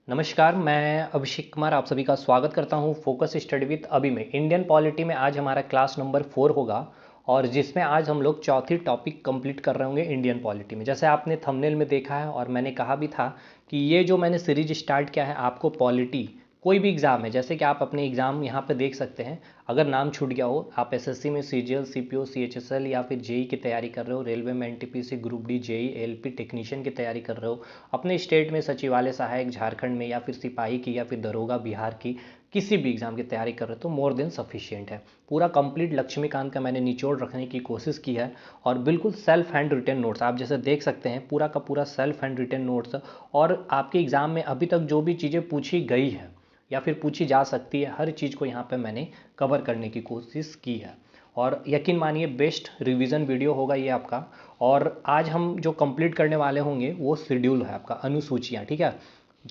नमस्कार, मैं अभिषेक कुमार आप सभी का स्वागत करता हूं फोकस स्टडी विद अभी में। इंडियन पॉलिटी में आज हमारा क्लास नंबर 4 होगा और जिसमें आज हम लोग चौथी टॉपिक कंप्लीट कर रहे होंगे इंडियन पॉलिटी में। जैसे आपने थंबनेल में देखा है और मैंने कहा भी था कि ये जो मैंने सीरीज स्टार्ट किया है आपको पॉलिटी कोई भी एग्ज़ाम है, जैसे कि आप अपने एग्ज़ाम यहाँ पे देख सकते हैं। अगर नाम छूट गया हो, आप एसएससी में सीजीएल, सीपीओ, सीएचएसएल या फिर जेई की तैयारी कर रहे हो, रेलवे में NTPC, group D, JE, LP technician की तैयारी कर रहे हो, अपने स्टेट में सचिवालय सहायक झारखंड में, या फिर सिपाही की, या फिर दरोगा बिहार की, किसी भी एग्ज़ाम की तैयारी कर रहे हो तो मोर देन सफिशिएंट है। पूरा कंप्लीट लक्ष्मीकांत का मैंने निचोड़ रखने की कोशिश की है और बिल्कुल सेल्फ हैंड रिटन नोट्स आप जैसे देख सकते हैं, पूरा का पूरा सेल्फ हैंड रिटन नोट्स। और आपके एग्ज़ाम में अभी तक जो भी चीज़ें पूछी गई है या फिर पूछी जा सकती है, हर चीज़ को यहाँ पे मैंने कवर करने की कोशिश की है और यकीन मानिए बेस्ट रिवीजन वीडियो होगा ये आपका। और आज हम जो कंप्लीट करने वाले होंगे वो शेड्यूल है आपका, अनुसूचियाँ, ठीक है।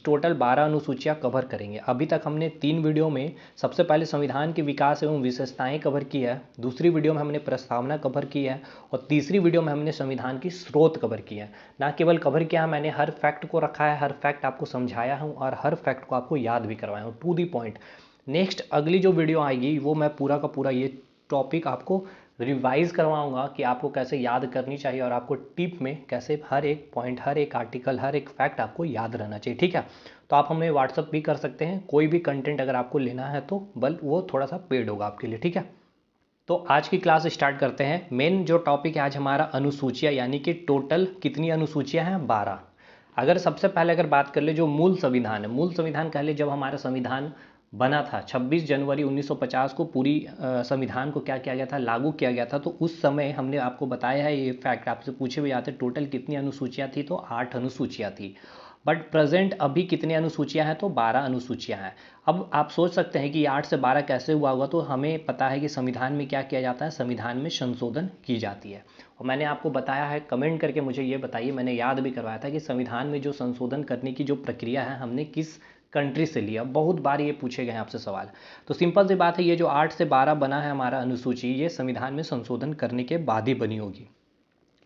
टोटल 12 अनुसूचियाँ कवर करेंगे। अभी तक हमने 3 वीडियो में सबसे पहले संविधान के विकास एवं विशेषताएं कवर की है, दूसरी वीडियो में हमने प्रस्तावना कवर की है और तीसरी वीडियो में हमने संविधान की स्रोत कवर की है। ना केवल कवर किया, मैंने हर फैक्ट को रखा है, हर फैक्ट आपको समझाया हूँ और हर फैक्ट को आपको याद भी करवाया हूँ टू दी पॉइंट। नेक्स्ट अगली जो वीडियो आएगी वो मैं पूरा का पूरा ये टॉपिक आपको रिवाइज करवाऊंगा कि आपको कैसे याद करनी चाहिए और आपको टिप में कैसे हर एक पॉइंट, हर एक आर्टिकल, हर एक फैक्ट आपको याद रहना चाहिए, ठीक है। तो आप हमें व्हाट्सअप भी कर सकते हैं, कोई भी कंटेंट अगर आपको लेना है तो बल वो थोड़ा सा पेड होगा आपके लिए, ठीक है। तो आज की क्लास स्टार्ट करते हैं। मेन जो टॉपिक है आज हमारा अनुसूचियाँ, यानी कि टोटल कितनी अनुसूचियाँ हैं, 12। अगर सबसे पहले अगर बात कर ले जो मूल संविधान है, मूल संविधान कह ले जब हमारा संविधान बना था 26 जनवरी 1950 को पूरी संविधान को क्या किया गया था, लागू किया गया था। तो उस समय हमने आपको बताया है, ये फैक्ट आपसे पूछे भी जाते टोटल कितनी अनुसूचियाँ थी, तो 8 अनुसूचियाँ थी। बट प्रेजेंट अभी कितनी अनुसूचियां हैं, तो 12 अनुसूचियां हैं। अब आप सोच सकते हैं कि 8 से 12 कैसे हुआ होगा, तो हमें पता है कि संविधान में क्या किया जाता है, संविधान में संशोधन की जाती है। और मैंने आपको बताया है, कमेंट करके मुझे ये बताइए, मैंने याद भी करवाया था कि संविधान में जो संशोधन करने की जो प्रक्रिया है हमने किस कंट्री से लिया। बहुत बार ये पूछे गए हैं आपसे सवाल। तो सिंपल सी बात है, ये जो 8 से 12 बना है हमारा अनुसूची, ये संविधान में संशोधन करने के बाद ही बनी होगी।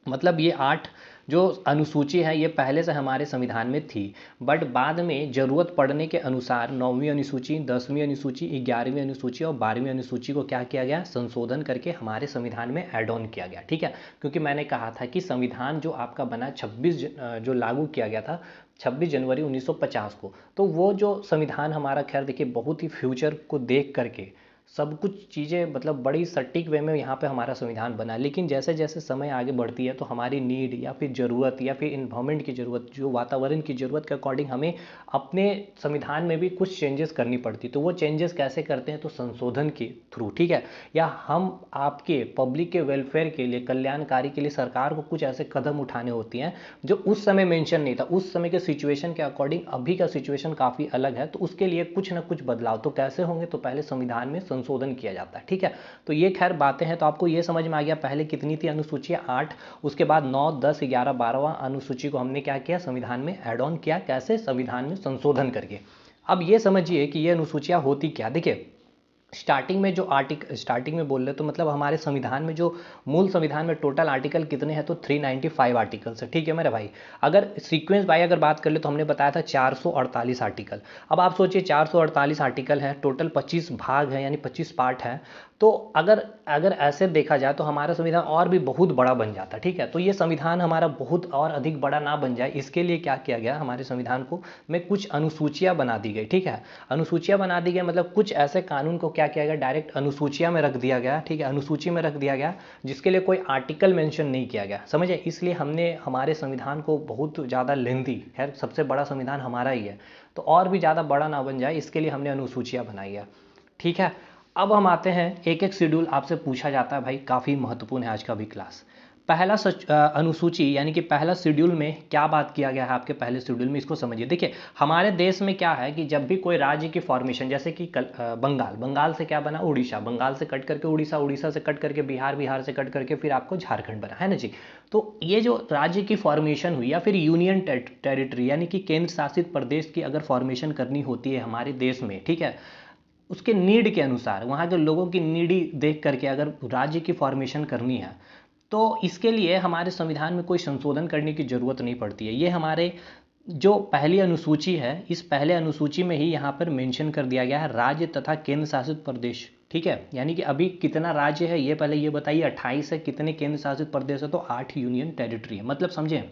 मतलब ये 8 जो अनुसूची है ये पहले से हमारे संविधान में थी, बट बाद में ज़रूरत पड़ने के अनुसार 9वीं अनुसूची, 10वीं अनुसूची, 11वीं अनुसूची और 12वीं अनुसूची को क्या किया गया, संशोधन करके हमारे संविधान में ऐड ऑन किया गया, ठीक है। क्योंकि मैंने कहा था कि संविधान जो आपका बना 26 जो लागू किया गया था 26 जनवरी 1950 को, तो वो जो संविधान हमारा, खैर देखिए, बहुत ही फ्यूचर को देख करके सब कुछ चीज़ें, मतलब बड़ी सटीक वे में यहाँ पे हमारा संविधान बना। लेकिन जैसे जैसे समय आगे बढ़ती है तो हमारी नीड या फिर ज़रूरत या फिर इन्वायरमेंट की ज़रूरत, जो वातावरण की ज़रूरत के अकॉर्डिंग हमें अपने संविधान में भी कुछ चेंजेस करनी पड़ती। तो वो चेंजेस कैसे करते हैं, तो संशोधन के थ्रू, ठीक है। या हम आपके पब्लिक के वेलफेयर के लिए, कल्याणकारी के लिए सरकार को कुछ ऐसे कदम उठाने होती हैं जो उस समय मेंशन नहीं था, उस समय के सिचुएशन के अकॉर्डिंग। अभी का सिचुएशन काफ़ी अलग है तो उसके लिए कुछ ना कुछ बदलाव तो कैसे होंगे, तो पहले संविधान में संशोधन किया जाता है, ठीक है। तो ये खैर बातें हैं। तो आपको ये समझ में आ गया पहले कितनी थी अनुसूचियाँ, 8। उसके बाद 9, 10, 11, 12वां अनुसूची को हमने क्या किया, संविधान में ऐड ऑन किया। कैसे, संविधान में संशोधन करके। अब ये समझिए कि ये अनुसूचियाँ होती क्या। देखिए, स्टार्टिंग में जो आर्टिकल, स्टार्टिंग में बोल रहे तो मतलब हमारे संविधान में जो मूल संविधान में टोटल आर्टिकल कितने हैं, तो 395 आर्टिकल्स है, ठीक है मेरे भाई। अगर सीक्वेंस बाय अगर बात कर ले तो हमने बताया था 448 आर्टिकल। अब आप सोचिए 448 आर्टिकल है, टोटल 25 भाग है, यानी 25 पार्ट है। तो अगर अगर ऐसे देखा जाए तो हमारा संविधान और भी बहुत बड़ा बन जाता, ठीक है। तो ये संविधान हमारा बहुत और अधिक बड़ा ना बन जाए, इसके लिए क्या किया गया, हमारे संविधान को में कुछ अनुसूचियाँ बना दी गई, ठीक है। अनुसूचियाँ बना दी गई मतलब कुछ ऐसे कानून को क्या किया गया, डायरेक्ट अनुसूचिया में रख दिया गया, ठीक है, अनुसूची में रख दिया गया, जिसके लिए कोई आर्टिकल मेंशन नहीं किया गया, समझे। इसलिए हमने हमारे संविधान को बहुत ज़्यादा लेंथी, खैर सबसे बड़ा संविधान हमारा ही है, तो और भी ज़्यादा बड़ा ना बन जाए इसके लिए हमने अनुसूचियाँ बनाई है, ठीक है। अब हम आते हैं, एक एक शेड्यूल आपसे पूछा जाता है भाई, काफ़ी महत्वपूर्ण है आज का भी क्लास। पहला अनुसूची यानी कि पहला शेड्यूल में क्या बात किया गया है आपके पहले शेड्यूल में, इसको समझिए। देखिए, हमारे देश में क्या है कि जब भी कोई राज्य की फॉर्मेशन, जैसे कि बंगाल, बंगाल से क्या बना, उड़ीसा, बंगाल से कट करके उड़ीसा, उड़ीसा से कट करके बिहार, बिहार से कट करके फिर आपको झारखंड बना, है ना जी। तो ये जो राज्य की फॉर्मेशन हुई, या फिर यूनियन टेरिटरी यानी कि केंद्र शासित प्रदेश की अगर फॉर्मेशन करनी होती है हमारे देश में, ठीक है, उसके नीड के अनुसार, वहाँ के लोगों की नीडी देख करके अगर राज्य की फॉर्मेशन करनी है तो इसके लिए हमारे संविधान में कोई संशोधन करने की ज़रूरत नहीं पड़ती है। ये हमारे जो पहली अनुसूची है, इस पहले अनुसूची में ही यहाँ पर मेंशन कर दिया गया है राज्य तथा केंद्र शासित प्रदेश। ठीक है, यानी कि अभी कितना राज्य है ये पहले ये बताइए, 28 है, कितने केंद्र शासित प्रदेश है, तो 8 यूनियन टेरिटरी है। मतलब समझे,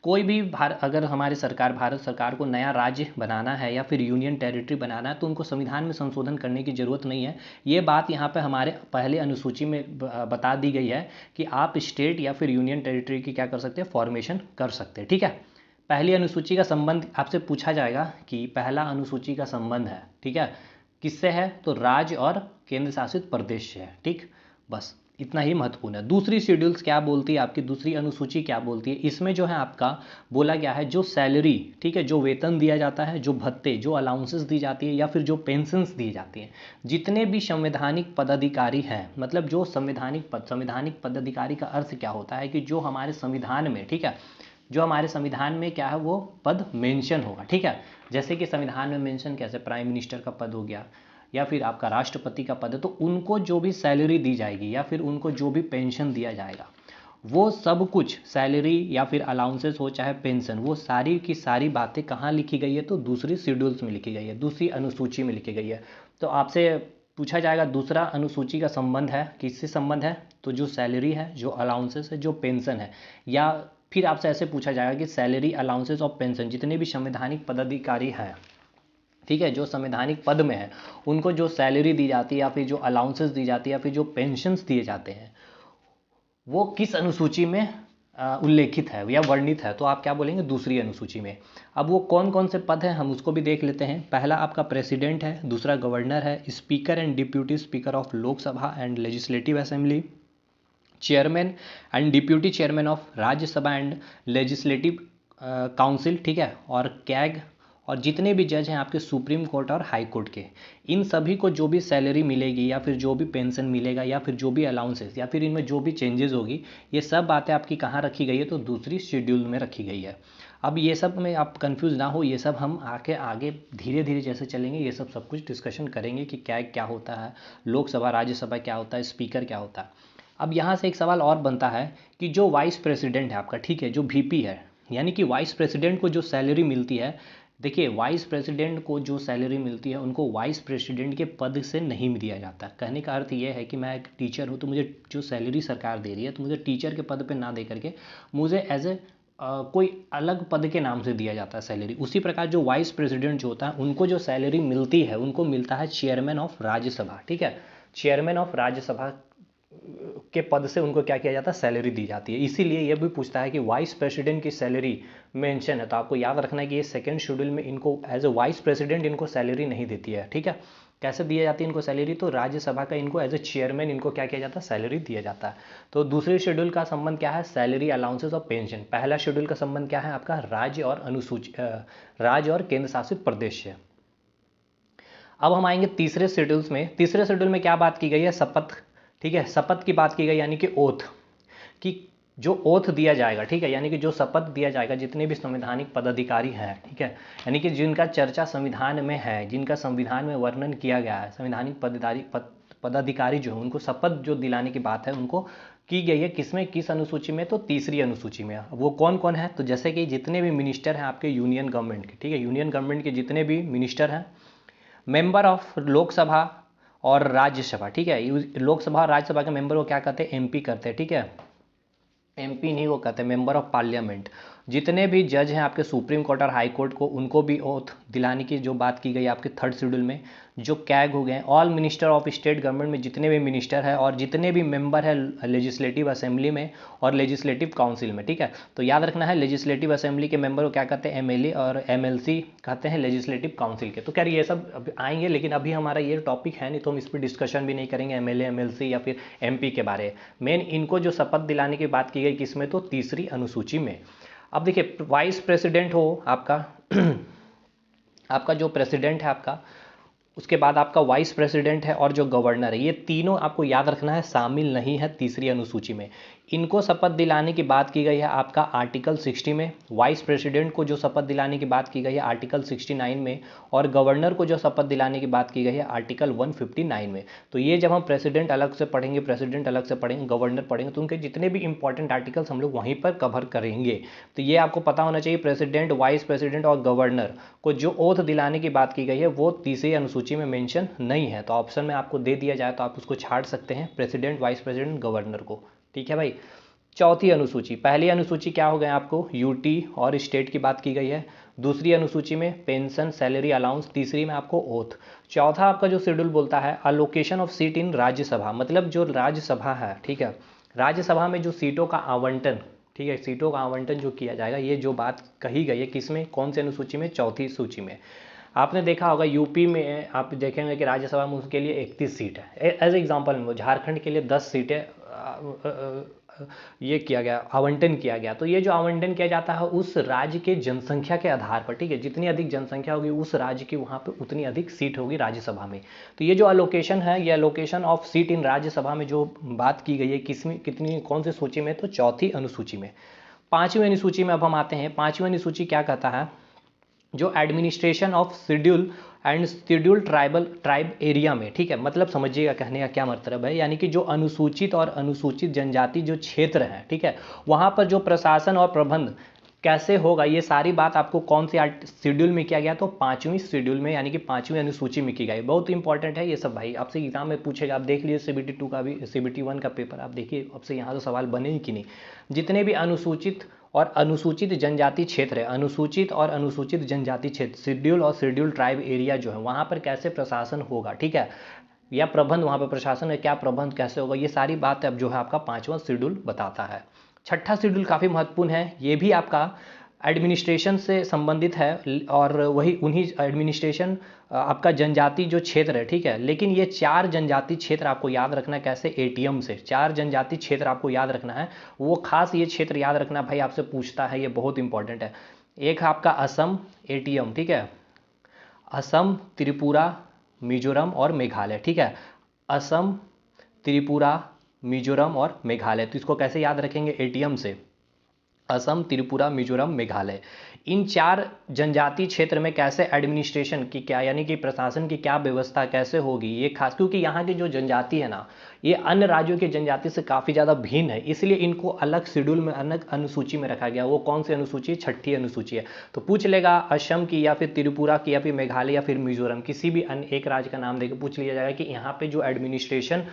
कोई भी अगर हमारी सरकार, भारत सरकार को नया राज्य बनाना है या फिर यूनियन टेरिटरी बनाना है तो उनको संविधान में संशोधन करने की ज़रूरत नहीं है। ये बात यहाँ पे हमारे पहले अनुसूची में बता दी गई है कि आप स्टेट या फिर यूनियन टेरिटरी की क्या कर सकते हैं, फॉर्मेशन कर सकते हैं। ठीक है, पहली अनुसूची का संबंध आपसे पूछा जाएगा कि पहला अनुसूची का संबंध है, ठीक है, किससे है, तो राज्य और केंद्र शासित प्रदेश से है। ठीक, बस इतना ही महत्वपूर्ण है। दूसरी शेड्यूल्स क्या बोलती है, आपकी दूसरी अनुसूची क्या बोलती है, इसमें जो है आपका बोला गया है जो सैलरी, ठीक है, जो वेतन दिया जाता है, जो भत्ते, जो अलाउंसेस दी जाती है या फिर जो पेंशन्स दी जाती हैं, जितने भी संवैधानिक पदाधिकारी हैं, मतलब जो संवैधानिक पदाधिकारी का अर्थ क्या होता है कि जो हमारे संविधान में, ठीक है, जो हमारे संविधान में क्या है वो पद मेंशन होगा। ठीक है, जैसे कि संविधान में मेंशन कैसे, प्राइम मिनिस्टर का पद हो गया या फिर आपका राष्ट्रपति का पद है, तो उनको जो भी सैलरी दी जाएगी या फिर उनको जो भी पेंशन दिया जाएगा, वो सब कुछ सैलरी या फिर अलाउंसेस हो चाहे पेंशन, वो सारी की सारी बातें कहाँ लिखी गई है, तो दूसरी शेड्यूल्स में लिखी गई है, दूसरी अनुसूची में लिखी गई है। तो आपसे पूछा जाएगा दूसरा अनुसूची का संबंध है, किससे संबंध है, तो जो सैलरी है, जो अलाउंसेस है, जो पेंशन है, या फिर आपसे ऐसे पूछा जाएगा कि सैलरी, अलाउंसेस और पेंशन, जितने भी संवैधानिक पदाधिकारी हैं, ठीक है, जो संवैधानिक पद में है, उनको जो सैलरी दी जाती है या फिर जो अलाउंसेस दी जाती है या फिर जो पेंशन्स दिए जाते हैं, वो किस अनुसूची में उल्लेखित है या वर्णित है, तो आप क्या बोलेंगे, दूसरी अनुसूची में। अब वो कौन कौन से पद हैं हम उसको भी देख लेते हैं। पहला आपका प्रेसिडेंट है, दूसरा गवर्नर है, speaker and deputy speaker of Lok Sabha and legislative assembly, chairman and deputy chairman of Rajya Sabha and legislative council, ठीक है, और कैग, और जितने भी जज हैं आपके सुप्रीम कोर्ट और हाई कोर्ट के, इन सभी को जो भी सैलरी मिलेगी या फिर जो भी पेंशन मिलेगा या फिर जो भी अलाउंसेस या फिर इनमें जो भी चेंजेस होगी, ये सब बातें आपकी कहाँ रखी गई है, तो दूसरी शेड्यूल में रखी गई है। अब ये सब में आप कंफ्यूज ना हो, ये सब हम आगे धीरे धीरे जैसे चलेंगे ये सब कुछ डिस्कशन करेंगे कि क्या क्या होता है, लोकसभा राज्यसभा क्या होता है, स्पीकर क्या होता है। अब यहाँ से एक सवाल और बनता है कि जो वाइस प्रेसिडेंट है आपका, ठीक है, जो वीपी है, यानी कि वाइस प्रेसिडेंट को जो सैलरी मिलती है, देखिए वाइस प्रेसिडेंट को जो सैलरी मिलती है उनको वाइस प्रेसिडेंट के पद से नहीं दिया जाता। कहने का अर्थ ये है कि मैं एक टीचर हूँ तो मुझे जो सैलरी सरकार दे रही है तो मुझे टीचर के पद पे ना दे करके मुझे एज ए कोई अलग पद के नाम से दिया जाता है सैलरी। उसी प्रकार जो वाइस प्रेसिडेंट जो होता है उनको जो सैलरी मिलती है उनको मिलता है चेयरमैन ऑफ राज्यसभा, ठीक है, चेयरमैन ऑफ राज्यसभा के पद से उनको क्या किया जाता है, सैलरी दी जाती है। इसीलिए ये भी पूछता है कि वाइस प्रेसिडेंट की सैलरी मेंशन है, तो आपको याद रखना है कि ये सेकंड शेड्यूल में इनको एज ए वाइस प्रेसिडेंट इनको सैलरी नहीं देती है। ठीक है, कैसे दिया जाती है इनको सैलरी, तो राज्यसभा का इनको एज ए चेयरमैन इनको क्या किया जाता है, सैलरी दिया जाता है। तो दूसरे शेड्यूल का संबंध क्या है, सैलरी, अलाउंसेस और पेंशन। पहला शेड्यूल का संबंध क्या है आपका, राज्य और राज्य और केंद्र शासित प्रदेश से। अब हम आएंगे तीसरे शेड्यूल्स में। तीसरे शेड्यूल में क्या बात की गई है, शपथ, ठीक है, शपथ की बात की गई, यानी कि ओथ, कि जो ओथ दिया जाएगा, ठीक है, यानी कि जो शपथ दिया जाएगा जितने भी संवैधानिक पदाधिकारी हैं, ठीक है, यानी कि जिनका चर्चा संविधान में है, जिनका संविधान में वर्णन किया गया है, संवैधानिक पदाधिकारी जो है उनको शपथ जो दिलाने की बात है उनको की गई है, किसमें, किस अनुसूची में, तो तीसरी अनुसूची में। वो कौन कौन है, तो जैसे कि जितने भी मिनिस्टर हैं आपके यूनियन गवर्नमेंट के, ठीक है, यूनियन गवर्नमेंट के जितने भी मिनिस्टर हैं, मेंबर ऑफ लोकसभा और राज्यसभा, ठीक है, लोकसभा और राज्यसभा के मेंबर को क्या कहते हैं, एमपी करते हैं, ठीक है, एमपी नहीं वो कहते हैं, मेंबर ऑफ पार्लियामेंट। जितने भी जज हैं आपके सुप्रीम कोर्ट और हाई कोर्ट को, उनको भी ओथ दिलाने की जो बात की गई आपके थर्ड शेड्यूल में। जो कैग हो गए, all minister of state government में जितने भी मिनिस्टर हैं और जितने भी मेंबर हैं लेजिस्लेटिव असेंबली में और लेजिस्लेटिव काउंसिल में, ठीक है, तो याद रखना है लेजिस्लेटिव असेंबली के मेंबर को क्या कहते हैं, एमएलए, और एमएलसी कहते हैं लेजिस्लेटिव काउंसिल के। तो क्या ये सब आएंगे, लेकिन अभी हमारा ये टॉपिक है नहीं तो हम इस पर डिस्कशन भी नहीं करेंगे एमएलए, एमएलसी या फिर एमपी के बारे में। मेन इनको जो शपथ दिलाने की बात की गई किसमें, तो तीसरी अनुसूची में। अब देखिए वाइस प्रेसिडेंट हो आपका आपका जो प्रेसिडेंट है आपका, उसके बाद आपका वाइस प्रेसिडेंट है और जो गवर्नर है, ये तीनों आपको याद रखना है शामिल नहीं है तीसरी अनुसूची में। इनको शपथ दिलाने की बात की गई है आपका आर्टिकल 60 में, वाइस प्रेसिडेंट को जो शपथ दिलाने की बात की गई है आर्टिकल 69 में, और गवर्नर को जो शपथ दिलाने की बात की गई है आर्टिकल 159 में। तो ये जब हम प्रेसिडेंट अलग से पढ़ेंगे, प्रेसिडेंट अलग से पढ़ेंगे, गवर्नर पढ़ेंगे, तो उनके जितने भी इंपॉर्टेंट आर्टिकल्स हम लोग वहीं पर कवर करेंगे। तो ये आपको पता होना चाहिए, प्रेसिडेंट, वाइस प्रेसिडेंट और गवर्नर को जो ओथ दिलाने की बात की गई है वो तीसरी अनुसूची में मेंशन नहीं है। तो ऑप्शन में आपको दे दिया जाए तो आप उसको छाड़ सकते हैं, प्रेसिडेंट, वाइस प्रेसिडेंट, गवर्नर को। ठीक है भाई। चौथी अनुसूची, पहली अनुसूची क्या हो गया आपको, यूटी और स्टेट की बात की गई है। दूसरी अनुसूची में पेंशन, सैलरी अलाउंस। तीसरी में आपको ओथ। चौथा आपका जो शेड्यूल बोलता है अलोकेशन ऑफ सीट इन राज्यसभा, मतलब जो राज्यसभा है, ठीक है, राज्यसभा में जो सीटों का आवंटन, ठीक है, सीटों का आवंटन जो किया जाएगा, ये जो बात कही गई है किसमें, कौन सी अनुसूची में, चौथी सूची में। आपने देखा होगा यूपी में आप देखेंगे कि राज्यसभा में उसके लिए 31 सीट है। एज एग्जाम्पल झारखंड के लिए 10 सीटें ये किया गया, आवंटन किया गया। तो ये जो आवंटन किया जाता है उस राज्य के जनसंख्या के आधार पर, ठीक है, जितनी अधिक जनसंख्या होगी उस राज्य की वहाँ पे उतनी अधिक सीट होगी राज्यसभा में। तो ये जो अलोकेशन है, ये अलोकेशन ऑफ सीट इन राज्यसभा में जो बात की गई है किसमें, कितनी, कौन सी सूची में, तो चौथी अनुसूची में। पांचवी अनुसूची में अब हम आते हैं। पांचवी अनुसूची क्या कहता है, जो administration of schedule and schedule tribe area में, ठीक है, मतलब समझिएगा कहने का क्या मतलब है, यानी कि जो अनुसूचित और अनुसूचित जनजाति जो क्षेत्र हैं, ठीक है, वहाँ पर जो प्रशासन और प्रबंध कैसे होगा, ये सारी बात आपको कौन सी शेड्यूल में किया गया, तो पांचवी शेड्यूल में, यानी कि पांचवी अनुसूची में की गई। बहुत इंपॉर्टेंट है ये सब भाई, आपसे एग्जाम में पूछेगा। आप देख लीजिए सीबीटी 2 का भी, सीबीटी 1 का पेपर आप देखिए, आपसे यहाँ तो सवाल बने ही कि नहीं। जितने भी अनुसूचित और अनुसूचित जनजाति क्षेत्र है, अनुसूचित और अनुसूचित जनजाति क्षेत्र, शेड्यूल और शेड्यूल ट्राइब एरिया जो है, वहाँ पर कैसे प्रशासन होगा, ठीक है, या प्रबंध, वहाँ पर प्रशासन है क्या, प्रबंध कैसे होगा, ये सारी बात अब जो है आपका पांचवा शेड्यूल बताता है। छठा शेड्यूल काफ़ी महत्वपूर्ण है, ये भी आपका एडमिनिस्ट्रेशन से संबंधित है, और वही उन्हीं एडमिनिस्ट्रेशन आपका जनजाति जो क्षेत्र है, ठीक है, लेकिन ये 4 जनजाति क्षेत्र आपको याद रखना है, कैसे, एटीएम से 4 जनजाति क्षेत्र आपको याद रखना है। वो खास ये क्षेत्र याद रखना भाई, आपसे पूछता है, ये बहुत इंपॉर्टेंट है। एक आपका असम एटीएम, ठीक है, असम, त्रिपुरा, मिजोरम और मेघालय, ठीक है, असम, त्रिपुरा, मिजोरम और मेघालय। तो इसको कैसे याद रखेंगे, एटीएम से, असम, त्रिपुरा, मिजोरम, मेघालय। इन 4 जनजाति क्षेत्र में कैसे एडमिनिस्ट्रेशन की क्या, यानी कि प्रशासन की क्या व्यवस्था कैसे होगी, ये खास, क्योंकि यहाँ की जो जनजाति है ना, ये अन्य राज्यों की जनजाति से काफ़ी ज़्यादा भिन्न है, इसलिए इनको अलग शेड्यूल में, अलग अनुसूची में रखा गया। वो कौन सी अनुसूची है, छठी अनुसूची है। तो पूछ लेगा असम की या फिर त्रिपुरा की या फिर मेघालय या फिर मिजोरम, किसी भी अन्य एक राज्य का नाम देकर पूछ लिया जाएगा कि यहाँ पे जो एडमिनिस्ट्रेशन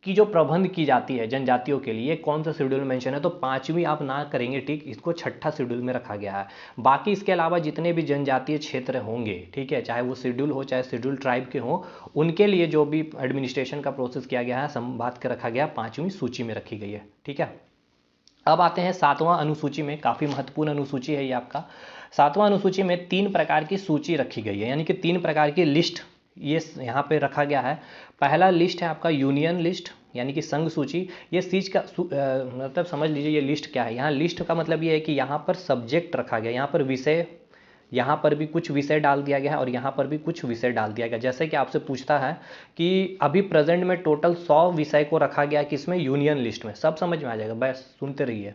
की जो प्रबंध की जाती है जनजातियों के लिए कौन सा शेड्यूल मेंशन है, तो पांचवी आप ना करेंगे, ठीक, इसको छठा शेड्यूल में रखा गया है। बाकी इसके अलावा जितने भी जनजातीय क्षेत्र होंगे, ठीक है, चाहे वो शेड्यूल हो चाहे शेड्यूल ट्राइब के हो, उनके लिए जो भी एडमिनिस्ट्रेशन का प्रोसेस किया गया है संवाद के रखा गया, पांचवी सूची में रखी गई है। ठीक है, अब आते हैं सातवां अनुसूची में, काफ़ी महत्वपूर्ण अनुसूची है ये आपका। सातवां अनुसूची में 3 प्रकार की सूची रखी गई है, यानी कि 3 प्रकार की लिस्ट ये यहाँ पे रखा गया है। पहला लिस्ट है आपका यूनियन लिस्ट, यानी कि संघ सूची। ये चीज का मतलब समझ लीजिए ये लिस्ट क्या है। यहाँ लिस्ट का मतलब ये है कि यहाँ पर सब्जेक्ट रखा गया, यहाँ पर विषय, यहाँ पर भी कुछ विषय डाल दिया गया है और यहाँ पर भी कुछ विषय डाल दिया गया। जैसे कि आपसे पूछता है कि अभी प्रेजेंट में टोटल 100 विषय को रखा गया किसमें, यूनियन लिस्ट में। सब समझ में आ जाएगा, बस सुनते रहिए।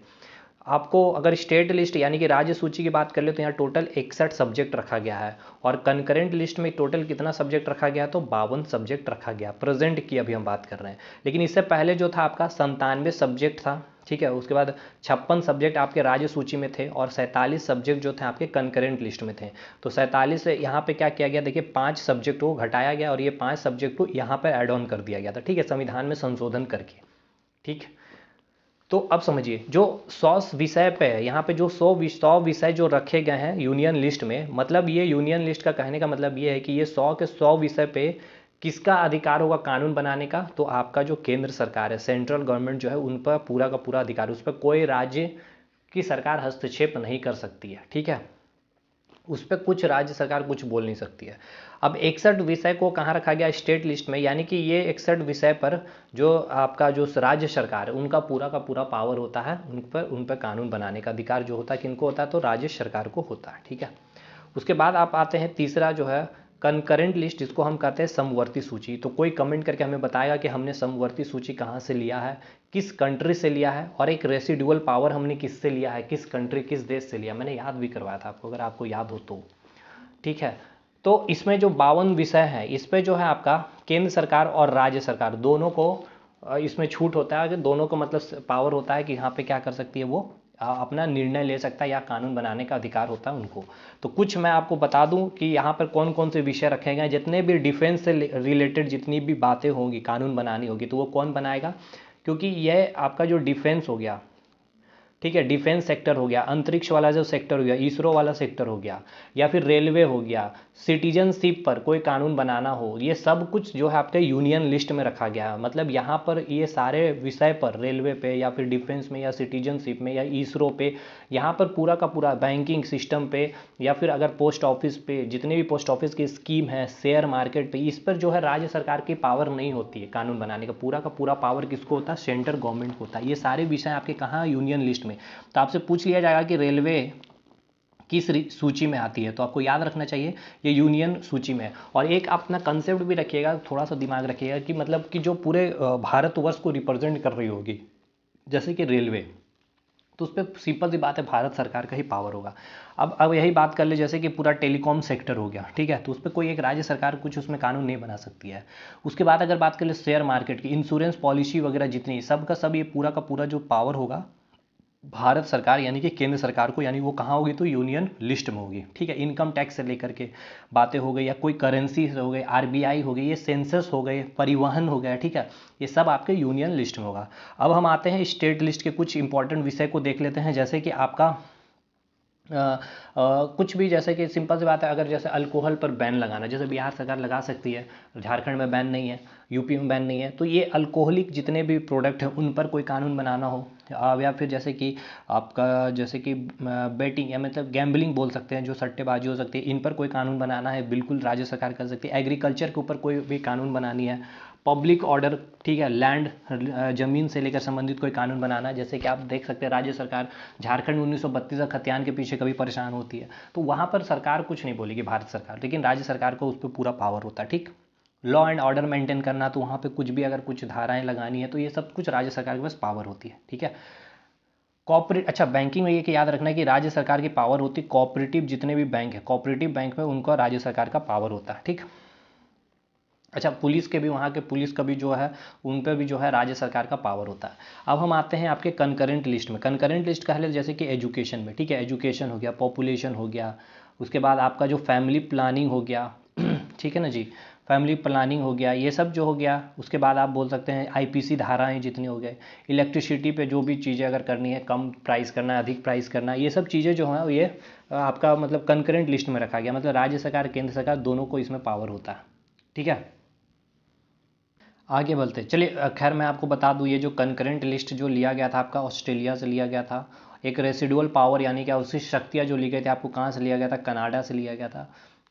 आपको अगर स्टेट लिस्ट यानी कि राज्य सूची की बात कर ले तो यहाँ टोटल 61 सब्जेक्ट रखा गया है, और कंकरेंट लिस्ट में टोटल कितना सब्जेक्ट रखा गया, तो 52 सब्जेक्ट रखा गया। प्रेजेंट की अभी हम बात कर रहे हैं, लेकिन इससे पहले जो था आपका 97 सब्जेक्ट था। ठीक है, उसके बाद 56 सब्जेक्ट आपके राज्य सूची में थे और 47 सब्जेक्ट जो थे आपके कंकरेंट लिस्ट में थे। तो 47 से यहाँ पे क्या किया गया, देखिए 5 सब्जेक्ट को घटाया गया और ये 5 सब्जेक्ट को यहाँ पर एड ऑन कर दिया गया था। ठीक है, संविधान में संशोधन करके। ठीक, तो अब समझिए जो 100 विषय पे है, यहाँ पे जो 100 विषय जो रखे गए हैं यूनियन लिस्ट में, मतलब ये यूनियन लिस्ट का कहने का मतलब ये है कि ये 100 के 100 विषय पे किसका अधिकार होगा कानून बनाने का, तो आपका जो केंद्र सरकार है, सेंट्रल गवर्नमेंट जो है, उन पर पूरा का पूरा अधिकार, उस पर कोई राज्य की सरकार हस्तक्षेप नहीं कर सकती है। ठीक है, उस पर कुछ राज्य सरकार कुछ बोल नहीं सकती है। अब 61 विषय को कहाँ रखा गया, स्टेट लिस्ट में, यानी कि ये 61 विषय पर जो आपका जो राज्य सरकार है उनका पूरा का पूरा पावर होता है, उन पर कानून बनाने का अधिकार जो होता है किनको होता है, तो राज्य सरकार को होता है। ठीक है, उसके बाद आप आते हैं तीसरा जो है कंकरेंट लिस्ट, जिसको हम कहते हैं समवर्ती सूची। तो कोई कमेंट करके हमें बताएगा कि हमने समवर्ती सूची कहाँ से लिया है, किस कंट्री से लिया है, और एक रेसिडुअल पावर हमने किससे लिया है, किस कंट्री किस देश से लिया। मैंने याद भी करवाया था आपको, अगर आपको याद हो तो। ठीक है, तो इसमें जो 52 विषय हैं, इस पे जो है आपका केंद्र सरकार और राज्य सरकार दोनों को इसमें छूट होता है, कि दोनों को मतलब पावर होता है कि यहाँ पे क्या कर सकती है, वो अपना निर्णय ले सकता है या कानून बनाने का अधिकार होता है उनको। तो कुछ मैं आपको बता दूं कि यहाँ पर कौन कौन से विषय रखे गए हैं। जितने भी डिफेंस से रिलेटेड जितनी भी बातें होंगी, कानून बनानी होगी, तो वो कौन बनाएगा, क्योंकि यह आपका जो डिफेंस हो गया, ठीक है, डिफेंस सेक्टर हो गया, अंतरिक्ष वाला जो सेक्टर हो गया, इसरो वाला सेक्टर हो गया, या फिर रेलवे हो गया, सिटीजनशिप पर कोई कानून बनाना हो, ये सब कुछ जो है आपके यूनियन लिस्ट में रखा गया है। मतलब यहाँ पर ये सारे विषय पर, रेलवे पे या फिर डिफेंस में या सिटीजनशिप में या इसरो पे, यहाँ पर पूरा का पूरा बैंकिंग सिस्टम पे, या फिर अगर पोस्ट ऑफिस पे, जितने भी पोस्ट ऑफिस की स्कीम है, शेयर मार्केट पे, इस पर जो है राज्य सरकार की पावर नहीं होती है कानून बनाने का पूरा पावर किसको होता है, सेंट्रल गवर्नमेंट को होता है। ये सारे विषय आपके कहाँ, यूनियन लिस्ट में। तो आपसे पूछ लिया जाएगा कि रेलवे किस सूची में आती है, तो आपको याद रखना चाहिए ये यूनियन सूची में है। और एक आप अपना कंसेप्ट भी रखिएगा, थोड़ा सा दिमाग रखिएगा, कि मतलब कि जो पूरे भारतवर्ष को रिप्रेजेंट कर रही होगी, जैसे कि रेलवे, तो उस पर सिंपल सी बात है, भारत सरकार का ही पावर होगा। अब यही बात कर ले, जैसे कि पूरा टेलीकॉम सेक्टर हो गया, ठीक है, तो उस पर कोई एक राज्य सरकार कुछ उसमें कानून नहीं बना सकती है। उसके बाद अगर बात कर ले शेयर मार्केट की, इंश्योरेंस पॉलिसी वगैरह जितनी, सब का सब ये पूरा का पूरा जो पावर होगा, भारत सरकार यानी कि केंद्र सरकार को, यानी वो कहाँ होगी, तो यूनियन लिस्ट में होगी। ठीक है, इनकम टैक्स से लेकर के बातें हो गई, या कोई करेंसी से हो गई, आरबीआई हो गई, ये सेंसस हो गए, परिवहन हो गया, ठीक है, ये सब आपके यूनियन लिस्ट में होगा। अब हम आते हैं स्टेट लिस्ट के कुछ इंपॉर्टेंट विषय को देख लेते हैं, जैसे कि आपका कुछ भी, जैसे कि सिंपल सी बात है, अगर जैसे अल्कोहल पर बैन लगाना, जैसे बिहार सरकार लगा सकती है, झारखंड में बैन नहीं है, यूपी में बैन नहीं है, तो ये अल्कोहलिक जितने भी प्रोडक्ट हैं उन पर कोई कानून बनाना हो, या फिर जैसे कि आपका, जैसे कि बेटिंग या मतलब गैम्बलिंग बोल सकते हैं, जो सट्टेबाजी हो सकती है, इन पर कोई कानून बनाना है, बिल्कुल राज्य सरकार कर सकती है। एग्रीकल्चर के ऊपर कोई भी कानून बनानी है, पब्लिक ऑर्डर, ठीक है, लैंड जमीन से लेकर संबंधित कोई कानून बनाना, जैसे कि आप देख सकते हैं राज्य सरकार झारखंड 1932 का खतियान के पीछे कभी परेशान होती है, तो वहाँ पर सरकार कुछ नहीं बोलेगी भारत सरकार, लेकिन राज्य सरकार को उस पर पूरा पावर होता है। ठीक, लॉ एंड ऑर्डर मेंटेन करना, तो वहाँ पे कुछ भी अगर कुछ धाराएं लगानी है, तो ये सब कुछ राज्य सरकार के पास पावर होती है। ठीक है, कॉपरेट, अच्छा बैंकिंग में ये कि याद रखना है कि राज्य सरकार की पावर होती है, कॉपरेटिव जितने भी बैंक है, कॉपरेटिव बैंक में उनका राज्य सरकार का पावर होता है। ठीक, अच्छा पुलिस के भी, वहाँ के पुलिस का भी जो है, उन पर भी जो है राज्य सरकार का पावर होता है। अब हम आते हैं आपके कंकरेंट लिस्ट में। कंकरेंट लिस्ट कह ले, जैसे कि एजुकेशन में, ठीक है, एजुकेशन हो गया, पॉपुलेशन हो गया, उसके बाद आपका जो फैमिली प्लानिंग हो गया, ठीक है ना जी, फैमिली प्लानिंग हो गया, ये सब जो हो गया। उसके बाद आप बोल सकते हैं आईपीसी धाराएं जितनी हो गए, इलेक्ट्रिसिटी पे जो भी चीज़ें अगर करनी है, कम प्राइस करना है, अधिक प्राइस करना है, ये सब चीज़ें जो हैं ये आपका मतलब कंकरेंट लिस्ट में रखा गया, मतलब राज्य सरकार केंद्र सरकार दोनों को इसमें पावर होता है। ठीक है, आगे बढ़ते चलिए। खैर मैं आपको बता दूं, ये जो कंकरेंट लिस्ट जो लिया गया था आपका, ऑस्ट्रेलिया से लिया गया था। एक रेसिडुअल पावर यानी कि उसकी शक्तियाँ जो ली गई थी, आपको कहाँ से लिया गया था, कनाडा से लिया गया था।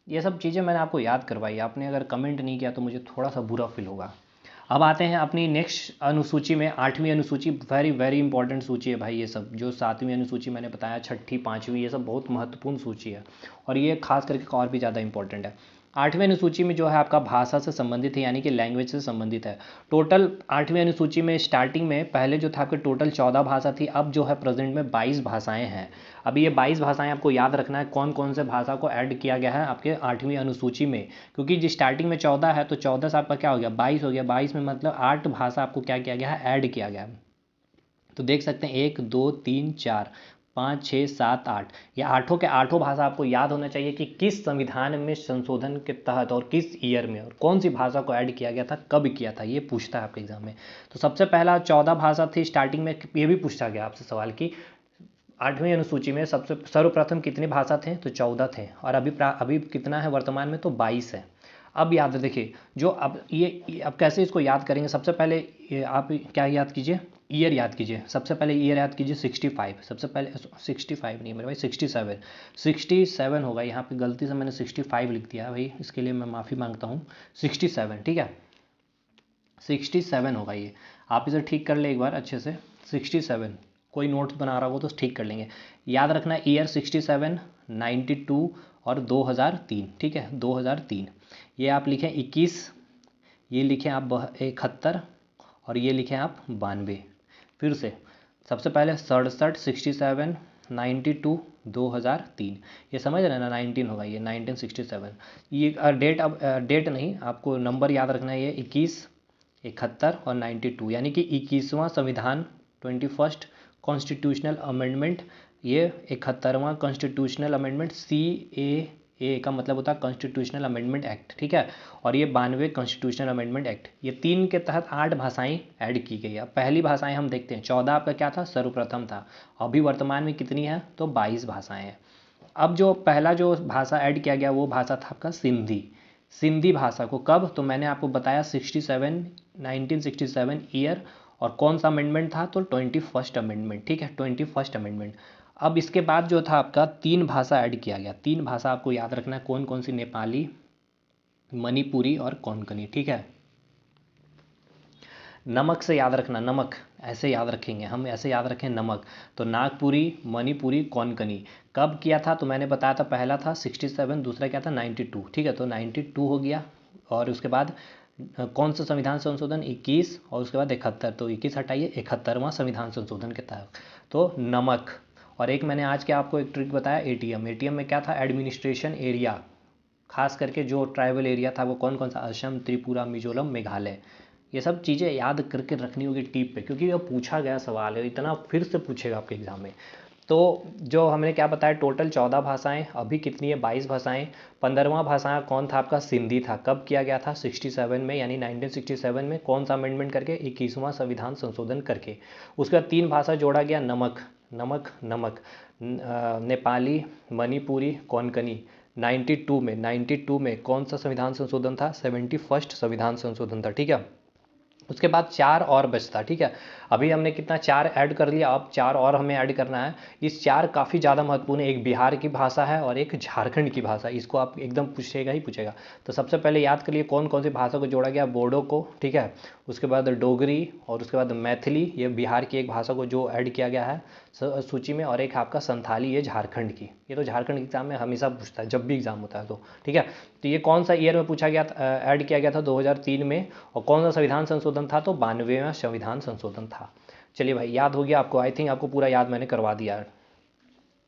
ये सब चीज़ें मैंने आपको याद करवाई, आपने अगर कमेंट नहीं किया तो मुझे थोड़ा सा बुरा फील होगा। अब आते हैं अपनी नेक्स्ट अनुसूची में, 8वीं अनुसूची, वेरी वेरी इंपॉर्टेंट सूची है भाई। ये सब जो 7वीं अनुसूची मैंने बताया, 6ठी 5वीं, ये सब बहुत महत्वपूर्ण सूची है, और ये खास करके और भी ज़्यादा इंपॉर्टेंट है। 8वीं अनुसूची में जो है आपका भाषा से संबंधित है, यानी कि लैंग्वेज से संबंधित है। टोटल 8वीं अनुसूची में स्टार्टिंग में पहले जो था आपके टोटल 14 भाषा थी, अब जो है प्रेजेंट में 22 भाषाएं हैं। अभी ये 22 भाषाएं आपको याद रखना है, कौन कौन से भाषा को ऐड किया गया है आपके 8वीं अनुसूची में, क्योंकि जो स्टार्टिंग में 14 है, तो 14 से आपका क्या हो गया, 22 हो गया। 22 में मतलब 8 भाषा आपको क्या किया गया है, ऐड किया गया है। तो देख सकते हैं 1 2 3 4 5 6 7 8, ये आठों के आठों भाषा आपको याद होना चाहिए कि किस संविधान में संशोधन के तहत और किस ईयर में और कौन सी भाषा को ऐड किया गया था, कब किया था, ये पूछता है आपके एग्जाम में। तो सबसे पहला 14 भाषा थी स्टार्टिंग में, ये भी पूछा गया आपसे सवाल कि 8वीं अनुसूची में सबसे सर्वप्रथम कितनी भाषा थे, तो 14 थे, और अभी कितना है वर्तमान में, तो 22 है। अब याद है, देखिए जो अब ये अब कैसे इसको याद करेंगे, सबसे पहले आप क्या याद कीजिए, ईयर याद कीजिए। सबसे पहले ईयर याद कीजिए 65, सबसे पहले 65 नहीं मेरे भाई, 67 होगा। यहाँ पे गलती से मैंने 65 लिख दिया भाई, इसके लिए मैं माफ़ी मांगता हूँ। 67, ठीक है, 67 होगा ये, आप इसे ठीक कर ले एक बार अच्छे से। 67, कोई नोट्स बना रहा हो तो ठीक कर लेंगे। याद रखना ईयर 67, 92 और 2003, ठीक है 2003। ये आप लिखें 21, ये लिखें आप 71 और ये लिखें आप 92। फिर से सबसे पहले 67, 67, 92, 2003। ये समझ रहे हैं ना, 19 होगा ये 1967। ये डेट, अब डेट नहीं, आपको नंबर याद रखना है, ये 21, 71 और 92, यानी कि 21वां संविधान 21st कॉन्स्टिट्यूशनल अमेंडमेंट, ये 71वां कॉन्स्टिट्यूशनल अमेंडमेंट, CAA का मतलब होता है कॉन्स्टिट्यूशनल अमेंडमेंट एक्ट, ठीक है। और ये 92वें कॉन्स्टिट्यूशनल अमेंडमेंट एक्ट। ये 3 के तहत 8 भाषाएं ऐड की गई है। पहली भाषाएं हम देखते हैं, 14 आपका क्या था, सर्वप्रथम था। अभी वर्तमान में कितनी है, तो 22 भाषाएं हैं। अब जो पहला जो भाषा ऐड किया गया वो भाषा था आपका सिंधी। सिंधी भाषा को कब, तो मैंने आपको बताया 1967 ईयर। और कौन सा अमेंडमेंट था, तो 21st अमेंडमेंट, ठीक है 21st अमेंडमेंट। अब इसके बाद जो था आपका 3 भाषा ऐड किया गया। 3 भाषा आपको याद रखना है, कौन कौन सी, नेपाली, मणिपुरी और कोंकणी, ठीक है। नमक से याद रखना, नमक ऐसे याद रखेंगे हम, ऐसे याद रखें नमक। तो नागपुरी, मणिपुरी, कोंकणी कब किया था, तो मैंने बताया था पहला था 67, दूसरा क्या था 92, ठीक है। तो 92 हो गया। और उसके बाद कौन सा संविधान संशोधन, 21, और उसके बाद 71। तो 21 हटाइए, 71वां संविधान संशोधन के तहत तो नमक। और एक मैंने आज के आपको एक ट्रिक बताया, ATM। ATM में क्या था, एडमिनिस्ट्रेशन एरिया, खास करके जो ट्राइबल एरिया था वो कौन कौन सा, असम, त्रिपुरा, मिजोरम, मेघालय। ये सब चीज़ें याद करके रखनी होगी टिप पे, क्योंकि ये पूछा गया सवाल है, इतना फिर से पूछेगा आपके एग्जाम में। तो जो हमने क्या बताया, टोटल 14 भाषाएं, अभी कितनी है 22 भाषाएं। 15वां भाषा कौन था आपका, सिंधी था। कब किया गया था, 67 में, यानी 1967 में। कौन सा अमेंडमेंट करके, 21वां संविधान संशोधन करके। उसके बाद 3 भाषा जोड़ा गया, नमक, नमक, नमक, नेपाली, मणिपुरी, कोंकणी। 92 में कौन सा संविधान संशोधन था, 71st संविधान संशोधन था, ठीक है। उसके बाद 4 और बचता, ठीक है। अभी हमने कितना, 4 ऐड कर लिया, अब 4 और हमें ऐड करना है। इस 4 काफ़ी ज़्यादा महत्वपूर्ण है। एक बिहार की भाषा है और एक झारखंड की भाषा, इसको आप एकदम पूछेगा ही पूछेगा। तो सबसे पहले याद करिए कौन कौन सी भाषा को जोड़ा गया, बोडो को, ठीक है। उसके बाद डोगरी, और उसके बाद मैथिली, ये बिहार की एक भाषा को जो ऐड किया गया है सूची में। और एक आपका संथाली, ये झारखंड की। ये तो झारखंड एग्जाम में हमेशा पूछता है, जब भी एग्जाम होता है तो, ठीक है। तो ये कौन सा ईयर में पूछा गया, ऐड किया गया था, 2003 में। और कौन सा संविधान संशोधन था, तो 92वां संविधान संशोधन था। चलिए भाई, याद हो गया आपको, आई थिंक आपको पूरा याद मैंने करवा दिया है।